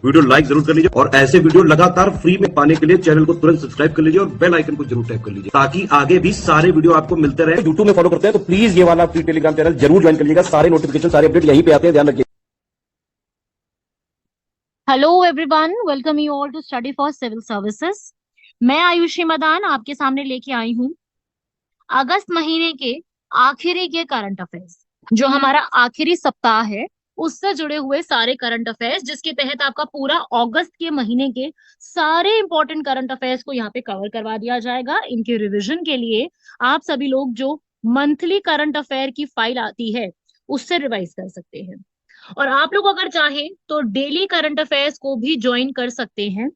Video like जरूर कर लीजिए और ऐसे वीडियो लगातार फ्री में पाने के लिए चैनल को तुरंत सब्सक्राइब कर लीजिए और बेल आइकन को जरूर टैप कर लीजिए ताकि आगे भी सारे वीडियो आपको मिलते रहे। यूट्यूब में फॉलो करते हैं तो प्लीज ये वाला फ्री टेलीग्राम चैनल जरूर ज्वाइन कर लीजिएगा। सारे नोटिफिकेशन, सारे अपडेट यहीं पे आते हैं, ध्यान रखिए। Hello everyone, welcome you all to study for civil services. मैं आयुषी मदान आपके सामने लेके आई हूँ अगस्त महीने के आखिरी के करंट अफेयर्स। जो हमारा आखिरी सप्ताह है उससे जुड़े हुए सारे करंट अफेयर्स, जिसके तहत आपका पूरा अगस्त के महीने के सारे इंपॉर्टेंट करंट अफेयर्स को यहाँ पे कवर करवा दिया जाएगा। इनके रिवीजन के लिए आप सभी लोग जो मंथली करंट अफेयर की फाइल आती है उससे रिवाइज कर सकते हैं। और आप लोग अगर चाहें तो डेली करंट अफेयर्स को भी ज्वाइन कर सकते हैं।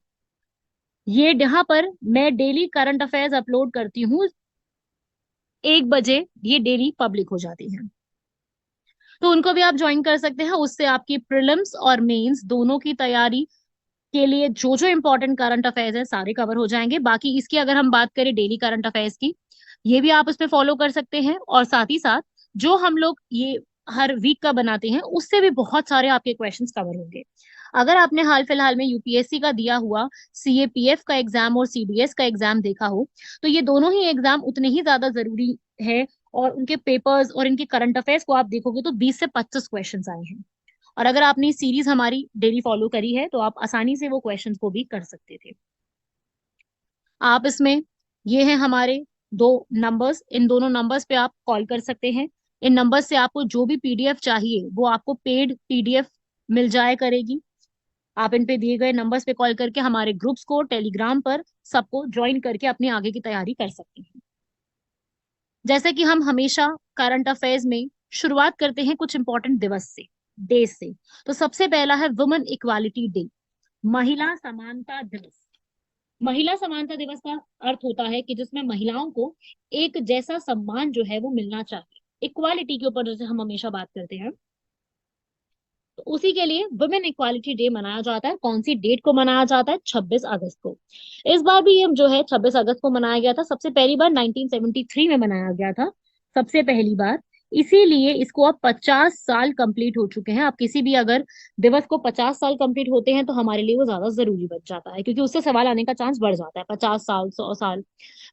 ये यहाँ पर मैं डेली करंट अफेयर्स अपलोड करती हूँ 1 बजे, ये डेली पब्लिक हो जाती है, तो उनको भी आप ज्वाइन कर सकते हैं। उससे आपकी प्रीलिम्स और मेंस दोनों की तैयारी के लिए जो जो इंपॉर्टेंट करंट अफेयर्स है सारे कवर हो जाएंगे। बाकी इसकी अगर हम बात करें डेली करंट अफेयर्स की, ये भी आप उसमें फॉलो कर सकते हैं। और साथ ही साथ जो हम लोग ये हर वीक का बनाते हैं उससे भी बहुत सारे आपके क्वेश्चंस कवर होंगे। अगर आपने हाल फिलहाल में यूपीएससी का दिया हुआ सीएपीएफ का एग्जाम और सीडीएस का एग्जाम देखा हो तो ये दोनों ही एग्जाम उतने ही ज्यादा जरूरी है। और उनके पेपर्स और इनके करंट अफेयर्स को आप देखोगे तो 20 से 25 क्वेश्चंस आए हैं। और अगर आपने सीरीज हमारी डेली फॉलो करी है तो आप आसानी से वो क्वेश्चंस को भी कर सकते थे। आप इसमें, ये हैं हमारे दो नंबर्स, इन दोनों नंबर्स पे आप कॉल कर सकते हैं। इन नंबर्स से आपको जो भी पीडीएफ चाहिए वो आपको पेड पीडीएफ मिल जाए करेगी। आप इन पे दिए गए नंबर्स पे कॉल करके हमारे ग्रुप्स को टेलीग्राम पर सबको ज्वाइन करके अपनी आगे की तैयारी कर सकते हैं। जैसे कि हम हमेशा करंट अफेयर्स में शुरुआत करते हैं कुछ इंपॉर्टेंट दिवस से, डे से। तो सबसे पहला है वुमेन इक्वालिटी डे, महिला समानता दिवस। महिला समानता दिवस का अर्थ होता है कि जिसमें महिलाओं को एक जैसा सम्मान जो है वो मिलना चाहिए। इक्वालिटी के ऊपर जैसे हम हमेशा बात करते हैं, तो उसी के लिए वुमेन इक्वालिटी डे मनाया जाता है। कौन सी डेट को मनाया जाता है? 26 अगस्त को। इस बार भी ये जो है 26 अगस्त को मनाया गया था। सबसे पहली बार 1973 में मनाया गया था, सबसे पहली बार। इसीलिए इसको अब 50 साल कंप्लीट हो चुके हैं। अब किसी भी अगर दिवस को 50 साल कंप्लीट होते हैं तो हमारे लिए वो ज्यादा जरूरी बन जाता है, क्योंकि उससे सवाल आने का चांस बढ़ जाता है। 50 साल, 100 साल,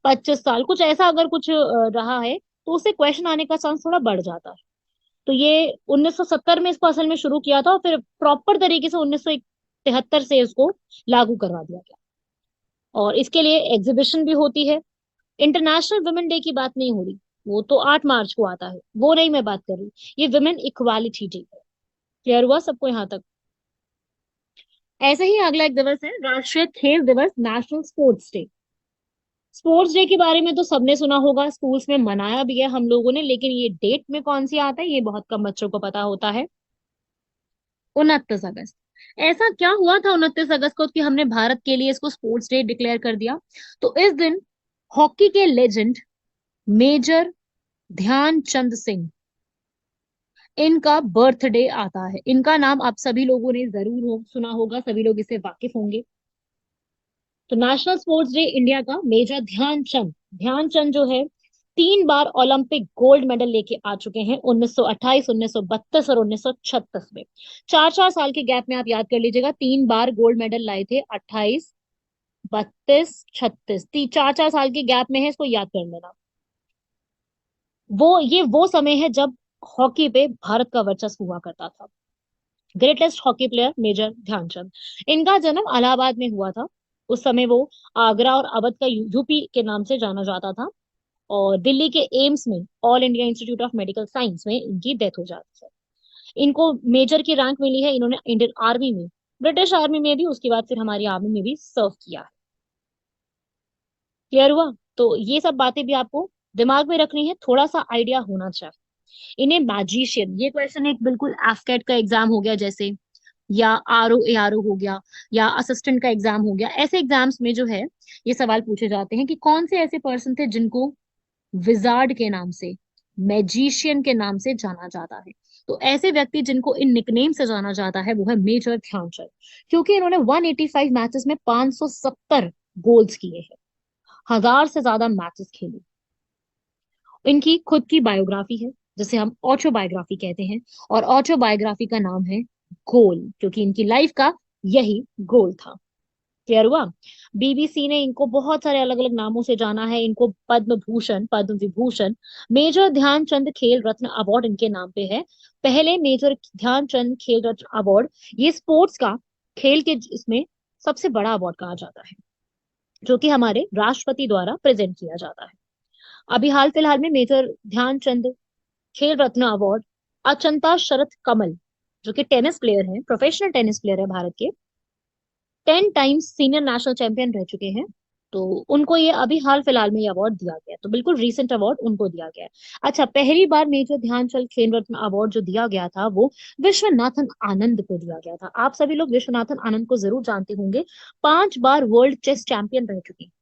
25 साल, कुछ ऐसा अगर कुछ रहा है तो उससे क्वेश्चन आने का चांस थोड़ा बढ़ जाता है। तो ये 1970 में इसको असल में शुरू किया था और फिर प्रॉपर तरीके से 1973 से इसको लागू करवा दिया गया। और इसके लिए एग्जीबिशन भी होती है। इंटरनेशनल वुमेन डे की बात नहीं हो रही, वो तो 8 मार्च को आता है, वो नहीं मैं बात कर रही। ये वुमेन इक्वालिटी डे है। क्लियर हुआ सबको यहाँ तक? ऐसे ही अगला एक दिवस है राष्ट्रीय खेल दिवस, national sports day. Sports day के बारे में तो सबने सुना होगा, स्कूल्स में मनाया भी है हम लोगों ने, लेकिन ये डेट में कौन सी आता है ये बहुत कम बच्चों को पता होता है। 29 अगस्त। ऐसा क्या हुआ था 29 अगस्त को कि हमने भारत के लिए इसको स्पोर्ट्स डे डिक्लेयर कर दिया? तो इस दिन हॉकी के लेजेंड मेजर ध्यानचंद सिंह, इनका बर्थडे आता है। इनका नाम आप सभी लोगों ने जरूर सुना होगा, सभी लोग इससे वाकिफ होंगे। तो नेशनल स्पोर्ट्स डे इंडिया का मेजर ध्यानचंद, ध्यानचंद जो है 3 बार ओलंपिक गोल्ड मेडल लेके आ चुके हैं, 1928, 1932 और 1936 में। 4 4 साल के गैप में आप याद कर लीजिएगा, 3 बार गोल्ड मेडल लाए थे, 28, 32, 36, 4 4 साल के गैप में है, इसको याद कर लेना। वो समय है जब हॉकी पे भारत का वर्चस्व हुआ करता था। Greatest hockey player major Dhyan Chand, इनका जन्म इलाहाबाद में हुआ था। उस समय वो आगरा और अवध का यूपी के नाम से जाना जाता था। और दिल्ली के एम्स में, all India institute of medical science में इनकी डेथ हो जाती है। इनको मेजर की रैंक मिली है। इन्होंने इंडियन आर्मी में, ब्रिटिश आर्मी में भी, उसके बाद फिर हमारी आर्मी में भी सर्व किया है। क्लियर हुआ? तो ये सब बातें भी आपको दिमाग में रखनी है, थोड़ा सा आइडिया होना चाहिए। इन्हें मैजिशियन, ये क्वेश्चन एक बिल्कुल एफकेट का एग्जाम हो गया जैसे, या R O A R O हो गया, या असिस्टेंट का एग्जाम हो गया, ऐसे एग्जाम्स में जो है ये सवाल पूछे जाते हैं कि कौन से ऐसे पर्सन थे जिनको विजार्ड के नाम से, मैजिशियन के नाम से जाना जाता है। तो ऐसे व्यक्ति जिनको इन निकनेम से जाना जाता है वो है मेजर ध्यानचंद, क्योंकि इन्होंने 185 मैचेस में 570 गोल्स किए हैं, 1000 से ज्यादा मैचेस खेले। इनकी खुद की बायोग्राफी है जिसे हम ऑटोबायोग्राफी कहते हैं, और ऑटोबायोग्राफी का नाम है गोल, क्योंकि इनकी लाइफ का यही गोल था। क्लियर हुआ? बीबीसी ने इनको बहुत सारे अलग अलग नामों से जाना है। इनको पद्म भूषण, पद्म विभूषण, मेजर ध्यानचंद खेल रत्न अवार्ड इनके नाम पे है। पहले मेजर ध्यानचंद खेल रत्न अवार्ड, ये स्पोर्ट्स का, खेल के इसमें सबसे बड़ा अवार्ड कहा जाता है, जो कि हमारे राष्ट्रपति द्वारा प्रेजेंट किया जाता है। अभी हाल फिलहाल में मेजर ध्यानचंद खेल रत्न अवार्ड अचंता शरथ कमल, जो कि टेनिस प्लेयर हैं, प्रोफेशनल टेनिस प्लेयर है भारत के, 10 टाइम्स सीनियर नेशनल चैंपियन रह चुके हैं, तो उनको ये अभी हाल फिलहाल में ये अवार्ड दिया गया है। तो बिल्कुल रीसेंट अवार्ड उनको दिया गया है। अच्छा, पहली बार मेजर ध्यानचंद खेल रत्न अवार्ड जो दिया गया था वो विश्वनाथन आनंद को दिया गया था। आप सभी लोग विश्वनाथन आनंद को जरूर जानते होंगे, 5 बार वर्ल्ड चेस चैंपियन रह चुके हैं,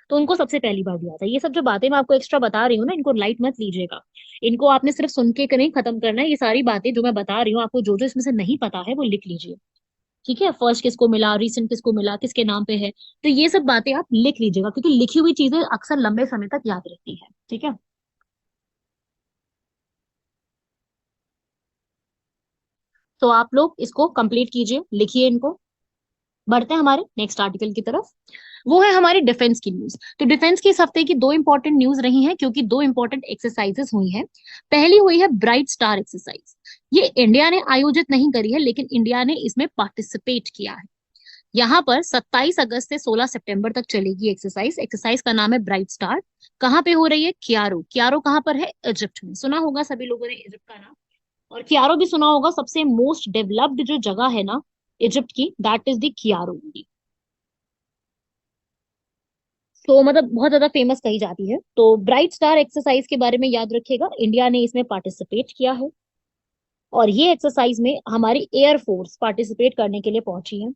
तो उनको सबसे पहली बार दिया था। ये सब जो बातें मैं आपको एक्स्ट्रा बता रही हूँ ना, इनको लाइट मत लीजिएगा। इनको आपने सिर्फ सुन के नहीं खत्म करना है। ये सारी बातें जो मैं बता रही हूँ आपको, जो जो इसमें से नहीं पता है वो लिख लीजिए। ठीक है? फर्स्ट किसको मिला, रिसेंट किसको मिला, किसके नाम पे है, तो ये सब बातें आप लिख लीजिएगा, क्योंकि लिखी हुई चीजें अक्सर लंबे समय तक याद रहती है। ठीक है? तो आप लोग इसको कंप्लीट कीजिए, लिखिए इनको। बढ़ते हैं हमारे नेक्स्ट आर्टिकल की तरफ। वो है हमारी डिफेंस की न्यूज। तो डिफेंस की इस हफ्ते की दो इंपॉर्टेंट न्यूज रही हैं, क्योंकि दो इंपॉर्टेंट एक्सरसाइजेस हुई हैं। पहली हुई है ब्राइट स्टार एक्सरसाइज। ये इंडिया ने आयोजित नहीं करी है, लेकिन इंडिया ने इसमें पार्टिसिपेट किया है। यहाँ पर 27 अगस्त से 16 सितंबर तक चलेगी एक्सरसाइज। एक्सरसाइज का नाम है ब्राइट स्टार। कहाँ पे हो रही है? क्यारो। क्यारो कहाँ पर है? इजिप्ट में। सुना होगा सभी लोगों ने इजिप्ट का नाम। और क्यारो भी सुना होगा, सबसे मोस्ट डेवलप्ड जो जगह है ना इजिप्ट की, दैट इज द क्यारो। तो मतलब बहुत ज्यादा फेमस कही जाती है। तो ब्राइट स्टार एक्सरसाइज के बारे में याद रखिएगा, इंडिया ने इसमें पार्टिसिपेट किया है। और ये एक्सरसाइज में हमारी एयरफोर्स पार्टिसिपेट करने के लिए पहुंची है।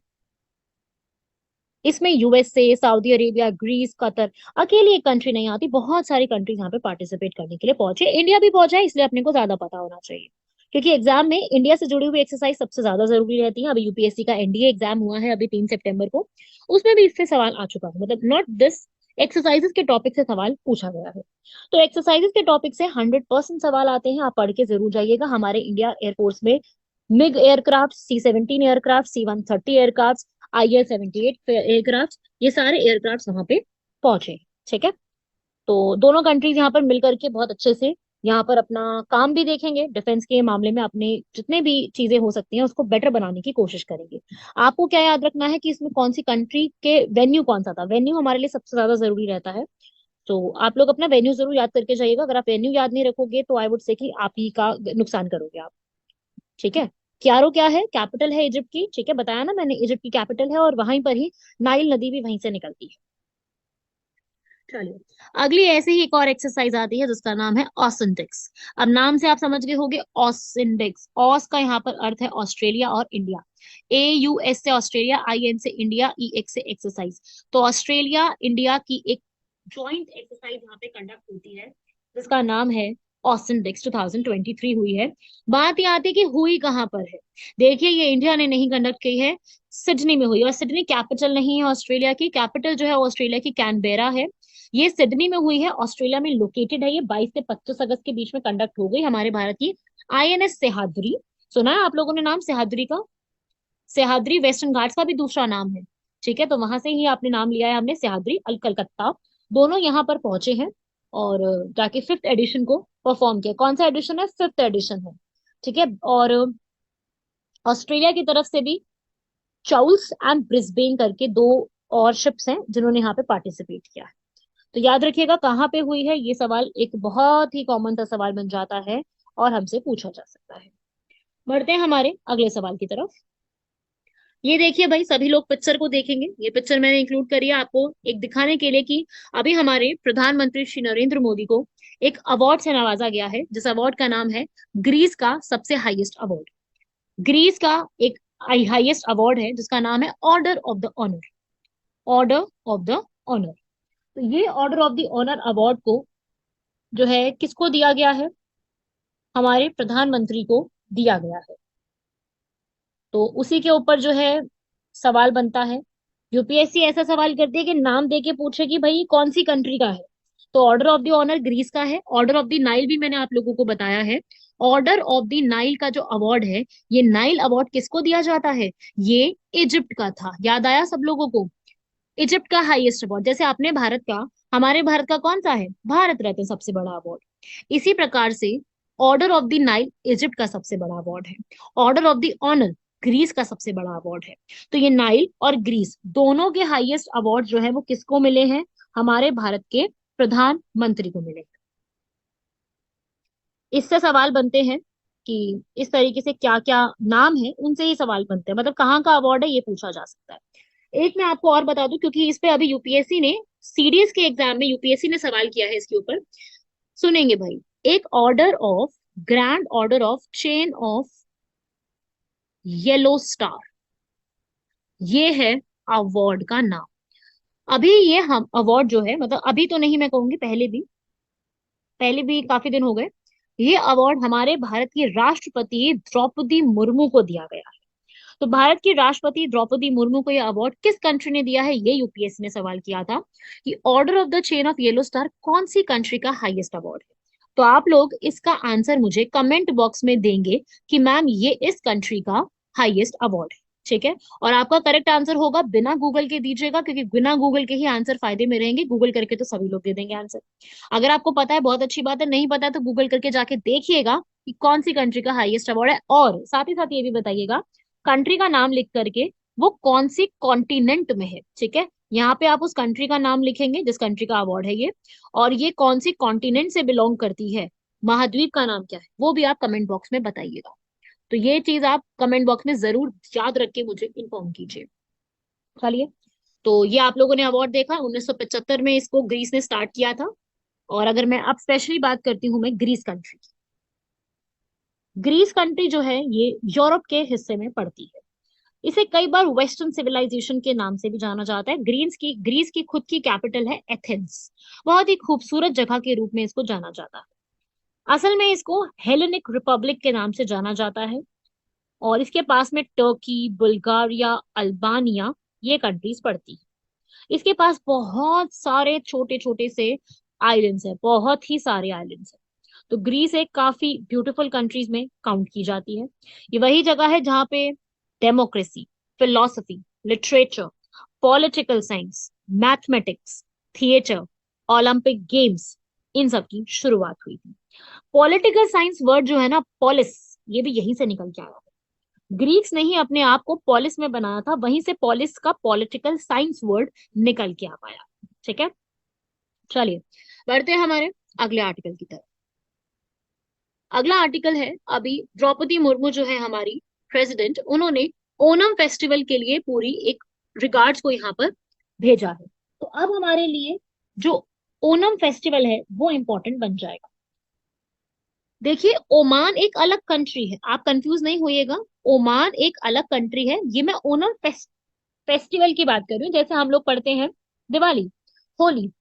इसमें USA, Saudi Arabia, Greece, Qatar, अकेली एक कंट्री नहीं आती, बहुत सारी कंट्रीज यहाँ पे पार्टिसिपेट करने के लिए पहुंचे। इंडिया भी पहुंचा है, इसलिए अपने को ज्यादा पता होना चाहिए, क्योंकि एग्जाम में इंडिया से जुड़ी हुई एक्सरसाइज सबसे ज्यादा जरूरी रहती है। अभी यूपीएससी का एनडीए एग्जाम हुआ है अभी 3 सितंबर को, उसमें भी इससे सवाल आ चुका है, मतलब नॉट दिस, एक्सरसाइजेस के टॉपिक से सवाल पूछा गया है। तो एक्सरसाइजेस के टॉपिक से 100% सवाल आते हैं, आप पढ़ के जरूर जाइएगा। हमारे इंडिया एयरफोर्स में MiG aircraft, C-17 aircraft, C-130 aircraft, IL-78 aircraft, ये सारे एयरक्राफ्ट वहां पे पहुंचे। ठीक है? तो दोनों कंट्रीज यहाँ पर मिलकर के बहुत अच्छे से यहाँ पर अपना काम भी देखेंगे, डिफेंस के मामले में अपने जितने भी चीजें हो सकती हैं उसको बेटर बनाने की कोशिश करेंगे। आपको क्या याद रखना है कि इसमें कौन सी कंट्री के वेन्यू कौन सा था। वेन्यू हमारे लिए सबसे ज्यादा जरूरी रहता है, तो आप लोग अपना वेन्यू जरूर याद करके जाइएगा। अगर आप वेन्यू याद नहीं रखोगे तो आई वुड से कि आप ही का नुकसान करोगे आप। ठीक है? क्यारो क्या है? कैपिटल है इजिप्ट की। ठीक है, बताया ना मैंने, इजिप्ट की कैपिटल है, और वहीं पर ही नाइल नदी भी वहीं से निकलती है। चलिए, अगली ऐसे ही एक और एक्सरसाइज आती है जिसका नाम है ऑसिंडेक्स। अब नाम से आप समझ गए होंगे ऑसिंडेक्स। ऑस का यहाँ पर अर्थ है ऑस्ट्रेलिया और इंडिया। AUS से ऑस्ट्रेलिया, IN से इंडिया, EX से एक्सरसाइज। तो ऑस्ट्रेलिया इंडिया की एक जॉइंट एक्सरसाइज यहाँ पे कंडक्ट होती है, जिसका नाम है ऑसिंडेक्स। 2023 हुई है। बात ये आती है कि हुई कहाँ पर है। देखिए, ये इंडिया ने नहीं कंडक्ट की है, सिडनी में हुई। और सिडनी कैपिटल नहीं है ऑस्ट्रेलिया की, कैपिटल जो है ऑस्ट्रेलिया की कैनबेरा है। ये सिडनी में हुई है, ऑस्ट्रेलिया में लोकेटेड है। ये 22 से 25 अगस्त के बीच में कंडक्ट हो गई हमारे भारत की। INS सह्याद्री, सुना है आप लोगों ने नाम सह्याद्री का? सह्याद्री वेस्टर्न घाट्स का भी दूसरा नाम है। ठीक है? तो वहां से ही आपने नाम लिया है हमने, सह्याद्री अल कलकत्ता। दोनों यहाँ पर पहुंचे हैं और जाके 5th एडिशन को परफॉर्म किया। कौन सा एडिशन है? 5th एडिशन है। ठीक है? और ऑस्ट्रेलिया की तरफ से भी चार्ल्स एंड ब्रिस्बेन करके दो और शिप्स हैं जिन्होंने यहाँ पे पार्टिसिपेट किया है। तो याद रखिएगा कहाँ पे हुई है, ये सवाल एक बहुत ही कॉमन सा सवाल बन जाता है और हमसे पूछा जा सकता है। बढ़ते हैं हमारे अगले सवाल की तरफ। ये देखिए भाई, सभी लोग पिक्चर को देखेंगे। ये पिक्चर मैंने इंक्लूड करी है आपको एक दिखाने के लिए कि अभी हमारे प्रधानमंत्री श्री नरेंद्र मोदी को एक अवार्ड से नवाजा गया है, जिस अवार्ड का नाम है ग्रीस का सबसे हाईएस्ट अवार्ड। ग्रीस का एक हाईएस्ट अवार्ड है जिसका नाम है order of the honour. Order of the honour. तो ये order of the honour award को जो है किसको दिया गया है? हमारे प्रधानमंत्री को दिया गया है। तो उसी के ऊपर जो है सवाल बनता है। यूपीएससी ऐसा सवाल करती है कि नाम दे के पूछे कि भाई कौन सी कंट्री का है। तो order of the honour Greece का है। ऑर्डर ऑफ द नाइल भी मैंने आप लोगों को बताया है, ऑर्डर ऑफ द नाइल का जो अवार्ड है, ये नाइल अवार्ड किसको दिया जाता है? ये इजिप्ट का था। याद आया सब लोगों को? इजिप्ट का हाईएस्ट अवार्ड, जैसे अपने भारत का, हमारे भारत का कौन सा है? भारत रत्न, सबसे बड़ा अवार्ड। इसी प्रकार से order of the Nile Egypt का सबसे बड़ा अवार्ड है। Order of the honour Greece का सबसे बड़ा अवार्ड है। तो ये नाइल और ग्रीस दोनों के हाईएस्ट अवार्ड जो है वो किसको मिले हैं? हमारे भारत के प्रधानमंत्री को मिले हैं। इससे सवाल बनते हैं कि इस तरीके से क्या क्या नाम है, उनसे ही सवाल बनते हैं, मतलब कहाँ का अवार्ड है ये पूछा जा सकता है। एक मैं आपको और बता दूं, क्योंकि इस पे अभी यूपीएससी ने, सीडीएस के एग्जाम में यूपीएससी ने सवाल किया है इसके ऊपर। सुनेंगे भाई, एक order of, grand order of chain of yellow star, ये है अवार्ड का नाम। अभी ये हम अवार्ड जो है, मतलब अभी तो नहीं मैं कहूंगी, पहले भी काफी दिन हो गए, ये अवार्ड हमारे भारत की राष्ट्रपति द्रौपदी मुर्मू को दिया गया है। तो भारत की राष्ट्रपति द्रौपदी मुर्मू को यह अवार्ड किस कंट्री ने दिया है, ये यूपीएससी ने सवाल किया था कि order of the chain of yellow star कौन सी कंट्री का हाईएस्ट अवार्ड है। तो आप लोग इसका आंसर मुझे कमेंट बॉक्स में देंगे कि मैम ये इस कंट्री का हाईएस्ट अवार्ड है, ठीक है। और आपका करेक्ट आंसर होगा, बिना गूगल के दीजिएगा, क्योंकि बिना गूगल के ही आंसर फायदे में रहेंगे, गूगल करके तो सभी लोग दे देंगे आंसर। अगर आपको पता है बहुत अच्छी बात है, नहीं पता है तो गूगल करके जाके देखिएगा कि कौन सी कंट्री का हाईएस्ट अवार्ड है, और साथ ही साथ ये भी बताइएगा कंट्री का नाम लिख करके वो कौन सी कॉन्टिनेंट में है, ठीक है। यहाँ पे आप उस कंट्री का नाम लिखेंगे जिस कंट्री का अवार्ड है ये, और ये कौन सी कॉन्टिनेंट से बिलोंग करती है, महाद्वीप का नाम क्या है, वो भी आप कमेंट बॉक्स में बताइएगा। तो ये चीज आप कमेंट बॉक्स में जरूर याद रख के मुझे इन्फॉर्म कीजिए। चलिए, तो ये आप लोगों ने अवार्ड देखा, 1975 में इसको ग्रीस ने स्टार्ट किया था। और अगर मैं अब स्पेशली बात करती हूँ मैं ग्रीस कंट्री की, ग्रीस कंट्री जो है ये यूरोप के हिस्से में पड़ती है। इसे कई बार वेस्टर्न सिविलाइजेशन के नाम से भी जाना जाता है। ग्रीस की खुद की कैपिटल है एथेंस। बहुत ही खूबसूरत जगह के रूप में इसको जाना जाता है। असल में इसको हेलेनिक रिपब्लिक के नाम से जाना जाता है। और इसके पास में टर्की, बुल्गारिया, अल्बानिया, ये कंट्रीज पड़ती है। इसके पास बहुत सारे छोटे छोटे से आइलैंड्स है, बहुत ही सारे आइलैंड्स है। तो ग्रीस एक काफी ब्यूटीफुल कंट्रीज में काउंट की जाती है। ये वही जगह है जहाँ पे democracy, philosophy, literature, political science, mathematics, theatre, Olympic games, इन सब की शुरुआत हुई थी। पॉलिटिकल साइंस वर्ड जो है ना, पॉलिस, ये भी यहीं से निकल के आया है। ग्रीक्स ने ही अपने आप को पॉलिस में बनाया था, वहीं से पॉलिस का पॉलिटिकल साइंस वर्ड निकल के आ पाया, ठीक है। चलिए बढ़ते हैं हमारे अगले आर्टिकल की तरफ। अगला आर्टिकल है, अभी द्रौपदी मुर्मू जो है हमारी प्रेसिडेंट, उन्होंने ओणम फेस्टिवल के लिए पूरी एक रिगार्ड्स को यहाँ पर भेजा है। तो अब हमारे लिए जो ओणम फेस्टिवल है वो इंपॉर्टेंट बन जाएगा। देखिए, ओमान एक अलग कंट्री है, आप कंफ्यूज नहीं होइएगा। ओमान एक अलग कंट्री है, ये मैं ओणम फेस्टिवल की बात कर रही हूँ, जैसे हम लोग पढ़ते हैं दिवाली, होली,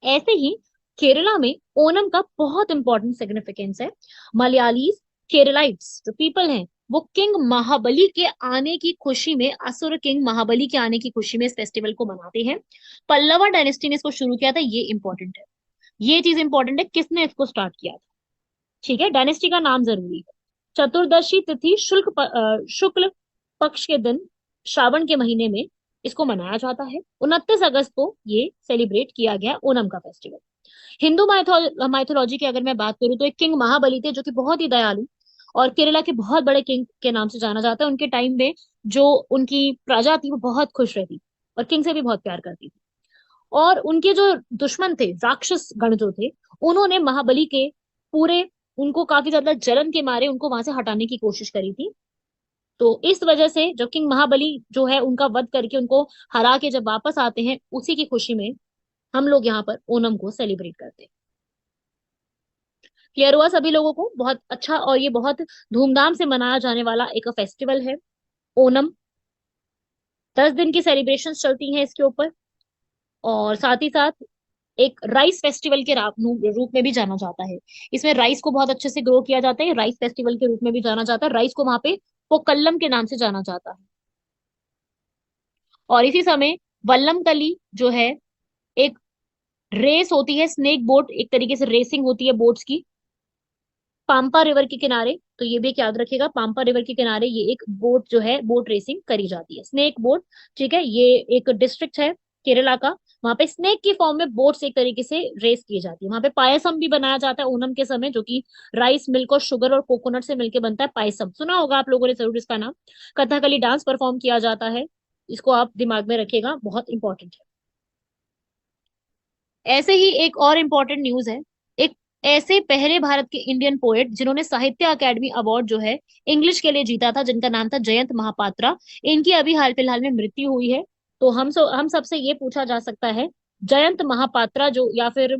ऐसे ही केरला में ओणम का बहुत इंपॉर्टेंट सिग्निफिकेंस है। मलयालीज, केरलाइट्स जो पीपल हैं, वो किंग महाबली के आने की खुशी में, असुर किंग महाबली के आने की खुशी में इस फेस्टिवल को मनाते हैं। पल्लवा डायनेस्टी ने इसको शुरू किया था, ये इंपॉर्टेंट है। ये चीज इंपॉर्टेंट है, किसने इसको स्टार्ट किया था, ठीक है। डायनेस्टी का नाम जरूरी है। चतुर्दशी तिथि शुक्ल पक्ष के दिन, श्रावण के महीने में इसको मनाया जाता है। 29 अगस्त को ये सेलिब्रेट किया गया ओणम का फेस्टिवल। हिंदू माइथोलॉजी की अगर मैं बात करूँ तो एक किंग महाबली थे जो कि बहुत ही दयालु और केरला के बहुत बड़े किंग के नाम से जाना जाता है। उनके टाइम में जो उनकी प्रजा थी वो बहुत खुश रहती और किंग से भी बहुत प्यार करती थी। और उनके जो दुश्मन थे, राक्षस गण जो थे, उन्होंने महाबली के पूरे, उनको काफी ज्यादा जलन के मारे उनको वहां से हटाने की कोशिश करी थी। तो इस वजह से जब किंग महाबली जो है उनका वध करके उनको हरा के जब वापस आते हैं, उसी की खुशी में हम लोग यहाँ पर ओणम को सेलिब्रेट करते हैं। क्लियर हुआ सभी लोगों को? बहुत अच्छा, और ये बहुत धूमधाम से मनाया जाने वाला एक फेस्टिवल है ओणम। 10 दिन की सेलिब्रेशन चलती हैं इसके ऊपर। और साथ ही साथ एक राइस फेस्टिवल के रूप में भी जाना जाता है। इसमें राइस को बहुत अच्छे से ग्रो किया जाता है, राइस फेस्टिवल के रूप में भी जाना जाता है। राइस को वहां पे पोकल्लम के नाम से जाना जाता है। और इसी समय वल्लमकली जो है, एक रेस होती है, स्नेक बोट, एक तरीके से रेसिंग होती है बोट्स की। पाम्पा रिवर के किनारे, तो ये भी एक याद रखिएगा, पाम्पा रिवर के किनारे ये एक बोट जो है, बोट रेसिंग करी जाती है, स्नेक बोट। ठीक है, ये एक डिस्ट्रिक्ट है केरला का, वहां पे स्नेक की फॉर्म में बोट से एक तरीके से रेस की जाती है। वहां पे पायसम भी बनाया जाता है ओणम के समय, जो कि राइस मिल्क और शुगर और कोकोनट से मिलकर बनता है। पायसम सुना होगा आप लोगों ने जरूर इसका नाम। कथकली डांस परफॉर्म किया जाता है, इसको आप दिमाग में रखिएगा, बहुत इंपॉर्टेंट है। ऐसे ही एक और इम्पोर्टेंट न्यूज है, एक ऐसे पहले भारत के इंडियन पोएट जिन्होंने साहित्य अकादमी अवार्ड जो है इंग्लिश के लिए जीता था, जिनका नाम था जयंत महापात्रा। इनकी अभी हाल फिलहाल में मृत्यु हुई है। तो हम सबसे ये पूछा जा सकता है, जयंत महापात्रा जो, या फिर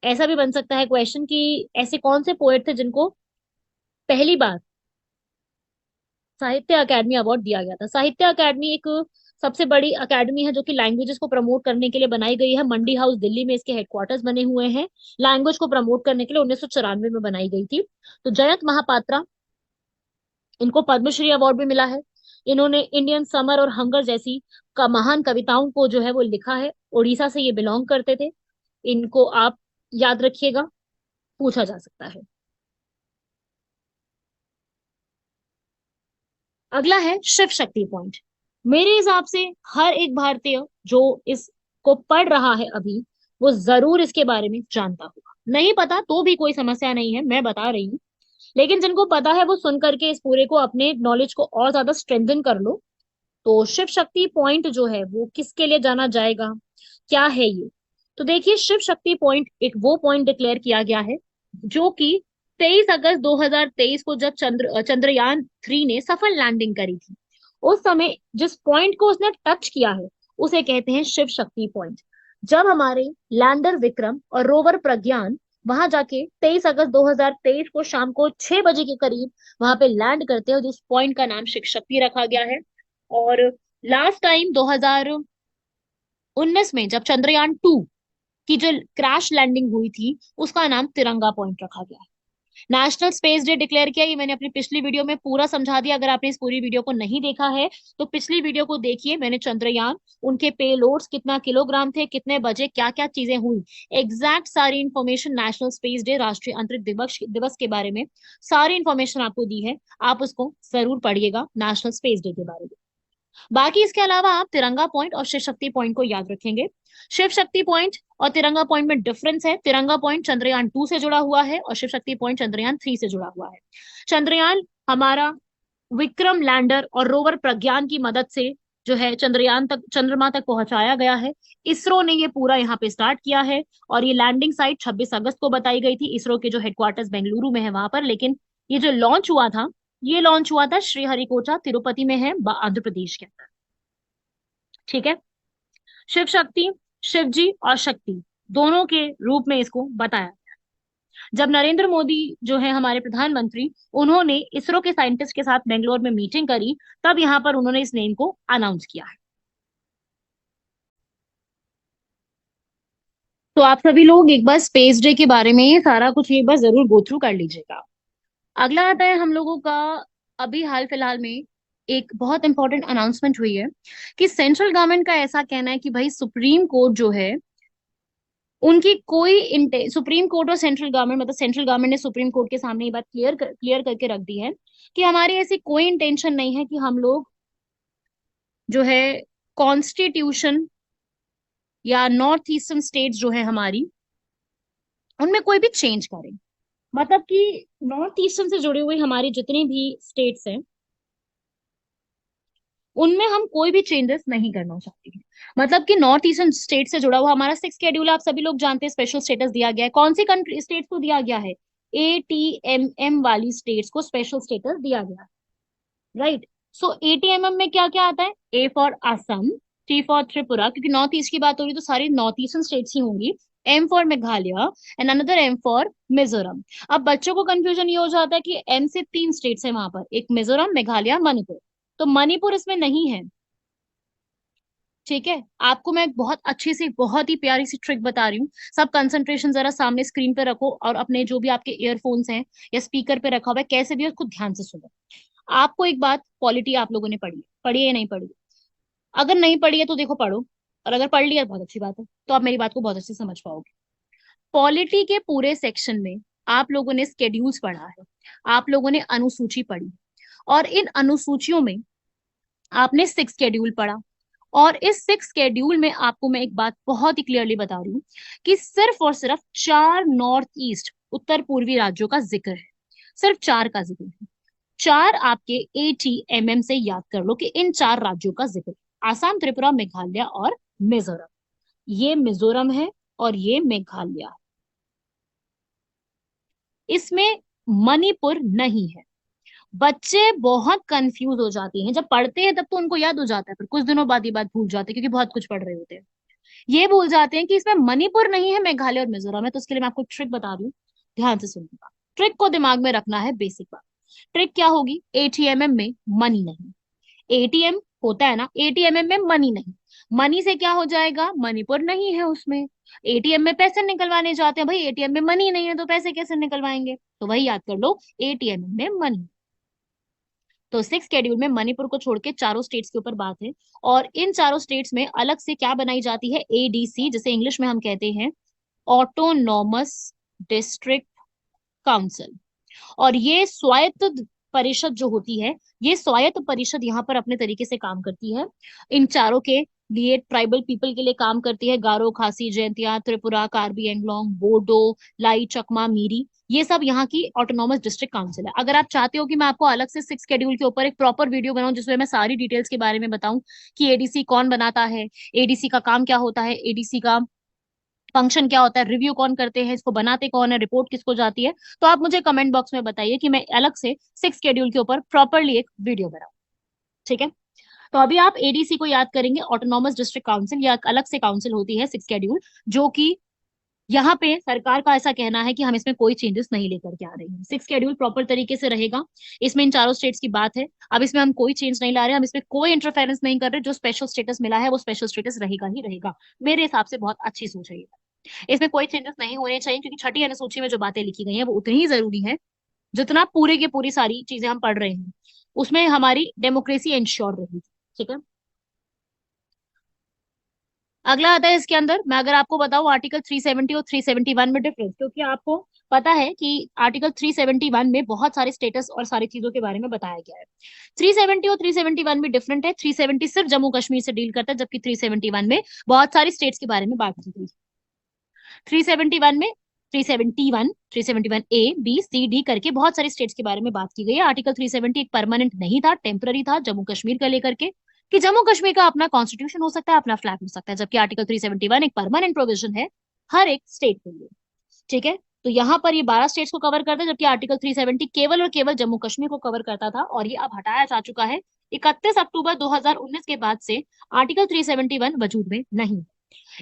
ऐसा भी बन सकता है क्वेश्चन कि ऐसे कौन से पोएट थे जिनको पहली बार साहित्य अकादमी अवार्ड दिया गया था। साहित्य अकादमी एक सबसे बड़ी अकादमी है जो कि लैंग्वेजेस को प्रमोट करने के लिए बनाई गई है। मंडी हाउस दिल्ली में इसके हेडक्वार्टर्स बने हुए हैं। लैंग्वेज को प्रमोट करने के लिए 1994 में बनाई गई थी। तो जयंत महापात्रा, इनको पद्मश्री अवार्ड भी मिला है। इन्होंने इंडियन समर और हंगर जैसी का महान कविताओं को जो है वो लिखा है। उड़ीसा से ये बिलोंग करते थे। इनको आप याद रखिएगा, पूछा जा सकता है। अगला है शिव शक्ति पॉइंट। मेरे हिसाब से हर एक भारतीय जो इसको पढ़ रहा है अभी, वो जरूर इसके बारे में जानता होगा। नहीं पता तो भी कोई समस्या नहीं है, मैं बता रही हूँ। लेकिन जिनको पता है वो सुन करके इस पूरे को, अपने नॉलेज को और ज्यादा स्ट्रेंथन कर लो। तो शिव शक्ति पॉइंट जो है वो किसके लिए जाना जाएगा, क्या है ये? तो देखिए, शिव शक्ति पॉइंट एक वो पॉइंट डिक्लेयर किया गया है जो कि 23 अगस्त 2023 को जब चंद्रयान 3 ने सफल लैंडिंग करी थी, उस समय जिस पॉइंट को उसने टच किया है उसे कहते हैं शिव शक्ति पॉइंट। जब हमारे लैंडर विक्रम और रोवर प्रज्ञान वहां जाके 23 अगस्त 2023 को शाम को 6 बजे के करीब वहां पे लैंड करते हैं, तो उस पॉइंट का नाम शिव शक्ति रखा गया है। और लास्ट टाइम 2019 में जब चंद्रयान 2 की जो क्रैश लैंडिंग हुई थी, उसका नाम तिरंगा पॉइंट रखा गया है। नेशनल स्पेस डे डिक्लेयर किया, ये मैंने अपनी पिछली वीडियो में पूरा समझा दिया। अगर आपने इस पूरी वीडियो को नहीं देखा है तो पिछली वीडियो को देखिए। मैंने चंद्रयान, उनके पेलोड्स कितना किलोग्राम थे, कितने बजे, क्या क्या चीजें हुई, एग्जैक्ट सारी इंफॉर्मेशन नेशनल स्पेस डे, राष्ट्रीय अंतरिक्ष दिवस के बारे में सारी इंफॉर्मेशन आपको दी है। आप उसको जरूर पढ़िएगा, नेशनल स्पेस डे के बारे में। बाकी इसके अलावा आप तिरंगा पॉइंट और शिव शक्ति पॉइंट को याद रखेंगे। शिव शक्ति पॉइंट और तिरंगा पॉइंट में डिफरेंस है। तिरंगा पॉइंट चंद्रयान 2 से जुड़ा हुआ है और शिव शक्ति पॉइंट चंद्रयान 3 से जुड़ा हुआ है। चंद्रयान हमारा विक्रम लैंडर और रोवर प्रज्ञान की मदद से जो है चंद्रयान तक, चंद्रमा तक पहुंचाया गया है। इसरो ने ये पूरा यहाँ पे स्टार्ट किया है और ये लैंडिंग साइट 26 अगस्त को बताई गई थी। इसरो के जो हेडक्वार्टर्स बेंगलुरु में है वहां पर, लेकिन ये जो लॉन्च हुआ था, ये लॉन्च हुआ था श्रीहरिकोटा तिरुपति में है, आंध्र प्रदेश के अंदर। ठीक है, शिव शक्ति, शिव जी और शक्ति दोनों के रूप में इसको बताया। जब नरेंद्र मोदी जो है हमारे प्रधानमंत्री, उन्होंने इसरो के साइंटिस्ट के साथ बेंगलोर में मीटिंग करी, तब यहाँ पर उन्होंने इस नेम को अनाउंस किया है। तो आप सभी लोग एक बार स्पेस डे के बारे में ये सारा कुछ एक बार जरूर गो थ्रू कर लीजिएगा। अगला आता है हम लोगों का, अभी हाल फिलहाल में एक बहुत इंपॉर्टेंट अनाउंसमेंट हुई है कि सेंट्रल गवर्नमेंट का ऐसा कहना है कि भाई सुप्रीम कोर्ट जो है, उनकी कोई सुप्रीम कोर्ट और सेंट्रल गवर्नमेंट, मतलब सेंट्रल गवर्नमेंट ने सुप्रीम कोर्ट के सामने ये बात क्लियर करके रख दी है कि हमारी ऐसी कोई इंटेंशन नहीं है कि हम लोग जो है कॉन्स्टिट्यूशन या नॉर्थ ईस्टर्न स्टेट्स जो है हमारी, उनमें कोई भी चेंज करें। मतलब कि नॉर्थ ईस्टर्न से जुड़ी हुई हमारी जितनी भी स्टेट्स हैं, उनमें हम कोई भी चेंजेस नहीं करना चाहते हैं। मतलब कि नॉर्थ ईस्टर्न स्टेट से जुड़ा हुआ हमारा 6 शेड्यूल आप सभी लोग जानते हैं, स्पेशल स्टेटस दिया गया है। कौन सी कंट्री स्टेट्स को दिया गया है? ATMM वाली स्टेट्स को स्पेशल स्टेटस दिया गया है, राइट। सो ATMM में क्या क्या आता है? A for Assam, T for Tripura, क्योंकि नॉर्थ ईस्ट की बात हो रही तो सारी नॉर्थ ईस्टर्न स्टेट्स ही होंगी। M for Meghalaya and another M for Mizoram. अब बच्चों को कंफ्यूजन ये हो जाता है कि M से 3 स्टेट्स है वहां पर, एक मिजोरम, मेघालय, मणिपुर। तो मणिपुर इसमें नहीं है। ठीक है, आपको मैं बहुत अच्छी सी, बहुत ही प्यारी सी ट्रिक बता रही हूँ। सब कंसंट्रेशन जरा सामने स्क्रीन पे रखो और अपने जो भी आपके ईयरफोन्स हैं या स्पीकर पे रखा हुआ है, कैसे भी उसको ध्यान से सुनो। आपको एक बात, पॉलिटी आप लोगों ने पढ़ी है या नहीं पढ़ी? अगर नहीं पढ़ी है तो देखो पढ़ो, और अगर पढ़ लिया बहुत अच्छी बात है, तो आप मेरी बात को बहुत अच्छे से समझ पाओगे। पॉलिटी के पूरे सेक्शन में आप लोगों ने स्केड्यूल्स पढ़ा है, आप लोगों ने अनुसूची पढ़ी, और इन अनुसूचियों में आपने 6 शेड्यूल पढ़ा। और इस 6 शेड्यूल में आपको मैं एक बात बहुत ही क्लियरली बता रही हूँ कि सिर्फ और सिर्फ 4 नॉर्थ ईस्ट उत्तर पूर्वी राज्यों का जिक्र है, सिर्फ 4 का जिक्र है। 4 आपके ATMM से याद कर लो कि इन 4 राज्यों का जिक्र है। आसाम, त्रिपुरा, मेघालय और मिजोरम। ये मिजोरम है और ये मेघालय है। इसमें मणिपुर नहीं है। बच्चे बहुत कंफ्यूज हो जाते हैं, जब पढ़ते हैं तब तो उनको याद हो जाता है, पर कुछ दिनों बाद ये बात भूल जाते हैं क्योंकि बहुत कुछ पढ़ रहे होते हैं। ये भूल जाते हैं कि इसमें मणिपुर नहीं है, मेघालय और मिजोरम है। तो उसके लिए मैं आपको ट्रिक बता रही हूँ, ध्यान से सुनिएगा। ट्रिक को दिमाग में रखना है, बेसिक बात। ट्रिक क्या होगी? ATMM में मनी नहीं। ATM होता है ना, ATMM में मनी नहीं। मनी से क्या हो जाएगा? मणिपुर नहीं है उसमें। ATM में पैसे निकलवाने जाते हैं, भाई ATM में मनी नहीं है तो पैसे कैसे निकलवाएंगे? तो वही याद कर लो, ATM में मनी। तो 6 शेड्यूल में मणिपुर को छोड़ के चारों स्टेट्स के ऊपर बात है। और इन चारों स्टेट्स में अलग से क्या बनाई जाती है? ADC, जिसे इंग्लिश में हम कहते हैं ऑटोनॉमस डिस्ट्रिक्ट काउंसिल। और ये स्वायत्त परिषद जो होती है, ये स्वायत्त परिषद यहाँ पर अपने तरीके से काम करती है। इन चारों के लिए ट्राइबल पीपल के लिए काम करती है। गारो, खासी, जयंतिया, त्रिपुरा, कार्बी एंगलोंग, बोडो, लाई, चकमा, मीरी, ये सब यहाँ की ऑटोनॉमस डिस्ट्रिक्ट काउंसिल है। अगर आप चाहते हो कि मैं आपको अलग से 6 शेड्यूल के ऊपर एक प्रॉपर वीडियो बनाऊं जिसमें मैं सारी डिटेल्स के बारे में बताऊं कि ADC कौन बनाता है, ADC का काम क्या होता है, ADC का फंक्शन क्या होता है, रिव्यू कौन करते हैं, इसको बनाते कौन है, रिपोर्ट किसको जाती है, तो आप मुझे कमेंट बॉक्स में बताइए कि मैं अलग से 6 शेड्यूल के ऊपर प्रॉपरली एक वीडियो बनाऊं। ठीक है? तो अभी आप ADC को याद करेंगे, ऑटोनॉमस डिस्ट्रिक्ट काउंसिल, या एक अलग से काउंसिल होती है 6 शेड्यूल, जो कि यहाँ पे सरकार का ऐसा कहना है कि हम इसमें कोई चेंजेस नहीं लेकर के आ रहे हैं। 6 शेड्यूल प्रॉपर तरीके से रहेगा। इसमें इन चारों स्टेट्स की बात है। अब इसमें हम कोई चेंज नहीं ला रहे, हम इसमें कोई इंटरफेरेंस नहीं कर रहे। जो स्पेशल स्टेटस मिला है वो स्पेशल स्टेटस रहेगा ही रहेगा। मेरे हिसाब से बहुत अच्छी सोच है ये। इसमें कोई चेंजेस नहीं होने चाहिए, क्योंकि छठी अनुसूची में जो बातें लिखी गई हैं वो उतनी ही जरूरी है जितना पूरे के पूरी सारी चीजें हम पढ़ रहे हैं। उसमें हमारी डेमोक्रेसी इंश्योर रहेगी। ठीक है? अगला आता है इसके अंदर, मैं अगर आपको बताऊं आर्टिकल 370 और 371 में डिफरेंस, क्योंकि आपको पता है कि आर्टिकल 371 में बहुत सारे स्टेटस और सारी चीजों के बारे में बताया गया है। 370 और 371 में डिफरेंट है। 370 सिर्फ जम्मू कश्मीर से डील करता है, जबकि 371 में बहुत सारी स्टेट्स के बारे में बात की गई। 371 में 371, 371A, B, C, D करके बहुत सारी स्टेट्स के बारे में बात की गई है। आर्टिकल 370 एक परमानेंट नहीं था, टेम्पररी था जम्मू कश्मीर का लेकर के, कि जम्मू कश्मीर का अपना कॉन्स्टिट्यूशन हो सकता है, अपना फ्लैग हो सकता है। जबकि आर्टिकल 371 एक परमानेंट प्रोविजन है हर एक स्टेट के लिए। ठीक है? तो यहाँ पर ये 12 स्टेट्स को कवर करता है, जबकि आर्टिकल 370 केवल और केवल जम्मू कश्मीर को कवर करता था, और ये अब हटाया जा चुका है। 31 अक्टूबर 2019 के बाद से आर्टिकल 371 वजूद में नहीं।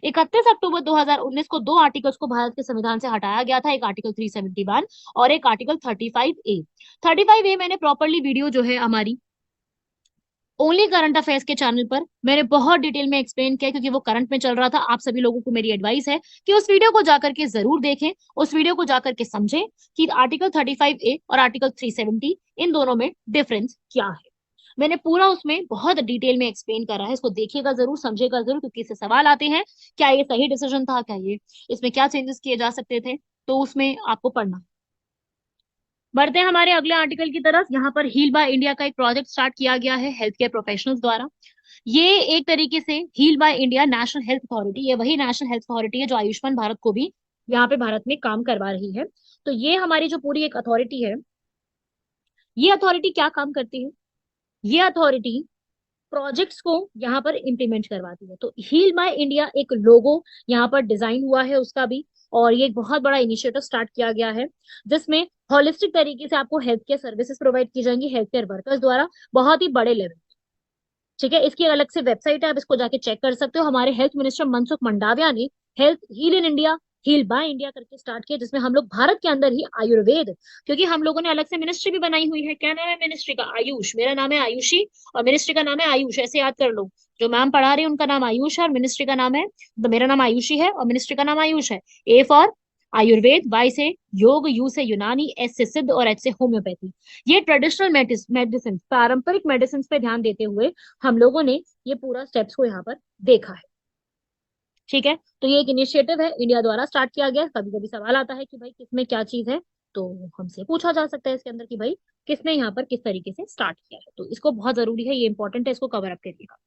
31 अक्टूबर 2019 को 2 आर्टिकल्स को भारत के संविधान से हटाया गया था, एक आर्टिकल 371 और एक आर्टिकल 35A। 35A मैंने प्रॉपरली वीडियो जो है हमारी ओनली करंट अफेयर्स के चैनल पर मैंने बहुत डिटेल में एक्सप्लेन किया, क्योंकि वो करंट में चल रहा था। आप सभी लोगों को मेरी एडवाइस है कि उस वीडियो को जाकर के जरूर देखें, उस वीडियो को जाकर के समझें कि आर्टिकल 35A और आर्टिकल 370 इन दोनों में डिफरेंस क्या है। मैंने पूरा उसमें बहुत डिटेल में एक्सप्लेन करा है, इसको देखिएगा जरूर, समझेगा जरूर, क्योंकि इससे सवाल आते हैं, क्या ये सही डिसीजन था, क्या ये इसमें क्या चेंजेस किए जा सकते थे, तो उसमें आपको पढ़ना। बढ़ते हैं हमारे अगले आर्टिकल की तरफ। यहाँ पर हील बाय इंडिया का एक प्रोजेक्ट स्टार्ट किया गया है हेल्थ केयर प्रोफेशनल्स द्वारा। ये एक तरीके से heal by India National Health Authority, ये वही नेशनल हेल्थ अथॉरिटी है जो आयुष्मान भारत को भी यहाँ पे भारत में काम करवा रही है। तो ये हमारी जो पूरी एक अथॉरिटी है, ये अथॉरिटी क्या काम करती है? ये अथॉरिटी प्रोजेक्ट्स को यहाँ पर इम्प्लीमेंट करवाती है। तो हील माई इंडिया एक लोगो यहाँ पर डिजाइन हुआ है उसका भी, और ये एक बहुत बड़ा इनिशिएटिव स्टार्ट किया गया है जिसमें होलिस्टिक तरीके से आपको हेल्थ केयर सर्विसेज प्रोवाइड की जाएंगी हेल्थ केयर वर्कर्स द्वारा, बहुत ही बड़े लेवल। ठीक है? इसकी अलग से वेबसाइट है, आप इसको जाके चेक कर सकते हो। हमारे हेल्थ मिनिस्टर मनसुख मंडाविया ने health heal in India, heal by India करके स्टार्ट किया, जिसमें हम लोग भारत के अंदर ही आयुर्वेद, क्योंकि हम लोगों ने अलग से मिनिस्ट्री भी बनाई हुई है। क्या नाम है मिनिस्ट्री का? आयुष। मेरा नाम है आयुषी और मिनिस्ट्री का नाम है आयुष, ऐसे याद कर लो। जो मैम पढ़ा रही है उनका नाम आयुष है और मिनिस्ट्री का नाम है, तो मेरा नाम आयुषी है और मिनिस्ट्री का नाम आयुष है। ए फॉर आयुर्वेद, वाई से योग, यू से यूनानी, एस से सिद्ध और एच से होम्योपैथी। ये ट्रेडिशनल मेडिसिन, पारंपरिक मेडिसिन पे ध्यान देते हुए हम लोगों ने ये पूरा स्टेप्स को यहाँ पर देखा है। ठीक है? तो ये एक इनिशिएटिव है, इंडिया द्वारा स्टार्ट किया गया। कभी कभी सवाल आता है कि भाई किसमें क्या चीज है, तो हमसे पूछा जा सकता है इसके अंदर कि भाई किसने यहाँ पर किस तरीके से स्टार्ट किया है। तो इसको बहुत जरूरी है, ये इंपॉर्टेंट है, इसको कवर अप करिएगा।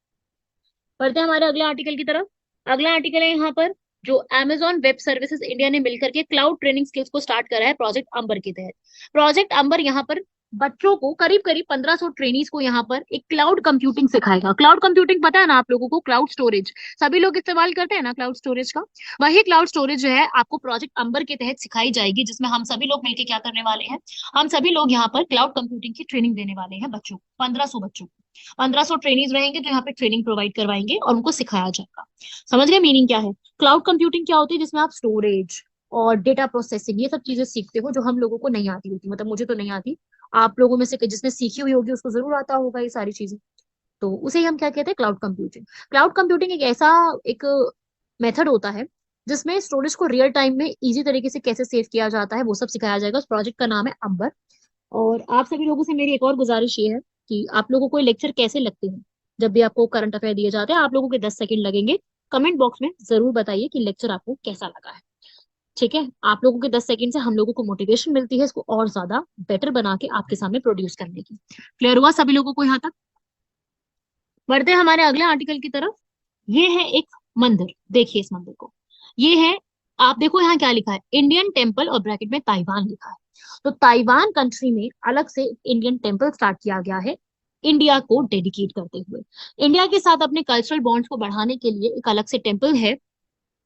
बढ़ते हैं हमारे अगले आर्टिकल की तरफ। अगला आर्टिकल है यहाँ पर, जो Amazon वेब सर्विसेज इंडिया ने मिलकर के क्लाउड ट्रेनिंग स्किल्स को स्टार्ट करा है प्रोजेक्ट अंबर के तहत। प्रोजेक्ट अंबर यहाँ पर बच्चों को करीब करीब 1500 ट्रेनीज को यहाँ पर एक क्लाउड कंप्यूटिंग सिखाएगा। क्लाउड कंप्यूटिंग पता है ना आप लोगों को, क्लाउड स्टोरेज सभी लोग इस्तेमाल करते हैं ना क्लाउड स्टोरेज का। वही क्लाउड स्टोरेज जो है आपको प्रोजेक्ट अंबर के तहत सिखाई जाएगी, जिसमें हम सभी लोग मिलकर क्या करने वाले हैं, हम सभी लोग यहाँ पर क्लाउड कंप्यूटिंग की ट्रेनिंग देने वाले हैं बच्चों को, 1500 बच्चों को। 1500 ट्रेनीज रहेंगे जो यहाँ पे ट्रेनिंग प्रोवाइड करवाएंगे और उनको सिखाया जाएगा। समझ गए मीनिंग क्या है? क्लाउड कंप्यूटिंग क्या होती है, जिसमें आप स्टोरेज और डेटा प्रोसेसिंग ये सब चीजें सीखते हो जो हम लोगों को नहीं आती होती, मतलब मुझे तो नहीं आती, आप लोगों में से जिसने सीखी हुई होगी उसको जरूर आता होगा ये सारी चीजें। तो उसे ही हम क्या कहते हैं, क्लाउड कंप्यूटिंग। क्लाउड कंप्यूटिंग एक ऐसा एक मेथड होता है जिसमें स्टोरेज को रियल टाइम में इजी तरीके से कैसे सेव किया जाता है वो सब सिखाया जाएगा। उस प्रोजेक्ट का नाम है अंबर। और आप सभी लोगों से मेरी एक और गुजारिश ये है कि आप लोगों को लेक्चर कैसे लगते हैं, जब भी आपको करंट अफेयर दिए जाते हैं आप लोगों के 10 सेकंड लगेंगे, कमेंट बॉक्स में जरूर बताइए कि लेक्चर आपको कैसा लगा है। ठीक है, आप लोगों के 10 सेकंड से हम लोगों को मोटिवेशन मिलती है इसको और ज्यादा बेटर बना के आपके सामने प्रोड्यूस करने की। क्लियर हुआ सभी लोगों को यहाँ तक? बढ़ते हैं हमारे अगले आर्टिकल की तरफ। ये है एक मंदिर, देखिए इस मंदिर को, ये है, आप देखो यहाँ क्या लिखा है, इंडियन टेम्पल और ब्रैकेट में ताइवान लिखा है। तो ताइवान कंट्री में अलग से इंडियन टेम्पल स्टार्ट किया गया है इंडिया को डेडिकेट करते हुए। इंडिया के साथ अपने कल्चरल बॉन्ड्स को बढ़ाने के लिए एक अलग से टेम्पल है,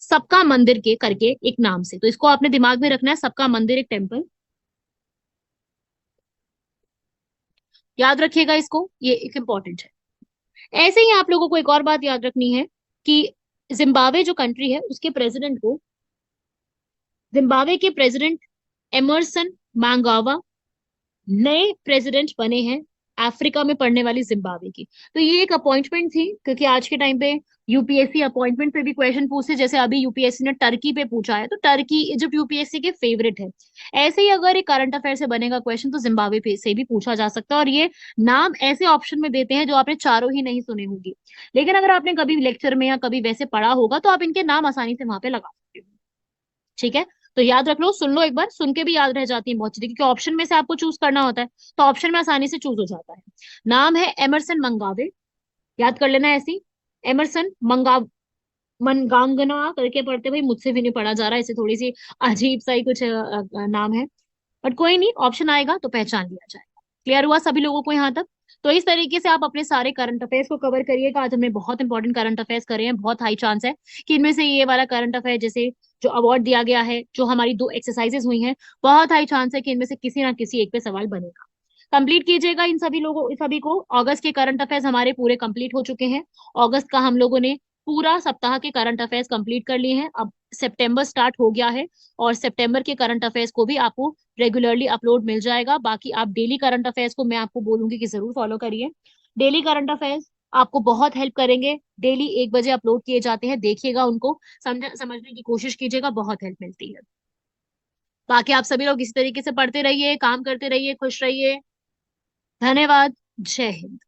सबका मंदिर के करके एक नाम से। तो इसको आपने दिमाग में रखना है, सबका मंदिर एक टेम्पल, याद रखिएगा इसको, ये एक इंपॉर्टेंट है। ऐसे ही आप लोगों को एक और बात याद रखनी है कि जिम्बाब्वे जो कंट्री है उसके प्रेसिडेंट को, जिम्बाब्वे के प्रेसिडेंट एमरसन मांगावा नए प्रेसिडेंट बने हैं अफ्रीका में पड़ने वाली जिम्बाब्वे की। तो ये एक अपॉइंटमेंट थी, क्योंकि आज के टाइम पे यूपीएससी अपॉइंटमेंट पे भी क्वेश्चन पूछते, जैसे अभी यूपीएससी ने टर्की पे पूछा है, तो टर्की इजिप्ट यूपीएससी के फेवरेट है। ऐसे ही अगर एक करंट अफेयर से बनेगा क्वेश्चन तो जिम्बाब्वे पे से भी पूछा जा सकता है। और ये नाम ऐसे ऑप्शन में देते हैं जो आपने चारों ही नहीं सुने होंगे, लेकिन अगर आपने कभी लेक्चर में या कभी वैसे पढ़ा होगा तो आप इनके नाम आसानी से वहां पे लगा सकते हो। ठीक है, तो याद रख लो, सुन लो एक बार, सुन के भी याद रह जाती है बहुत चीजें, क्योंकि ऑप्शन में से आपको चूज करना होता है, तो ऑप्शन में आसानी से चूज हो जाता है। नाम है एमरसन मंगावे, याद कर लेना ऐसी, एमरसन मंगा मनगांगना करके पढ़ते, भाई मुझसे भी नहीं पढ़ा जा रहा, इसे थोड़ी सी अजीब सा ही कुछ नाम है, बट कोई नहीं, ऑप्शन आएगा तो पहचान लिया जाएगा। क्लियर हुआ सभी लोगों को यहाँ तक? तो इस तरीके से आप अपने सारे करंट अफेयर्स को कवर करिएगा। आज हमने बहुत इंपॉर्टेंट करंट अफेयर्स करे हैं, बहुत हाई चांस है कि इनमें से ये वाला करंट अफेयर, जैसे जो अवार्ड दिया गया है, जो हमारी 2 एक्सरसाइजेस हुई हैं, बहुत हाई चांस है कि इनमें से किसी ना किसी एक पे सवाल बनेगा। कंप्लीट कीजिएगा इन सभी लोगों, सभी को। अगस्त के करंट अफेयर्स हमारे पूरे कंप्लीट हो चुके हैं। अगस्त का हम लोगों ने पूरा सप्ताह के करंट अफेयर्स कंप्लीट कर लिए हैं। अब सितंबर स्टार्ट हो गया है और सितंबर के करंट अफेयर्स को भी आपको रेगुलरली अपलोड मिल जाएगा। बाकी आप डेली करंट अफेयर्स को मैं आपको बोलूंगी कि जरूर फॉलो करिए। डेली करंट अफेयर्स आपको बहुत हेल्प करेंगे, डेली 1 बजे अपलोड किए जाते हैं, देखिएगा उनको, समझने की कोशिश कीजिएगा, बहुत हेल्प मिलती है। बाकी आप सभी लोग इसी तरीके से पढ़ते रहिए, काम करते रहिए, खुश रहिए। धन्यवाद। जय हिंद।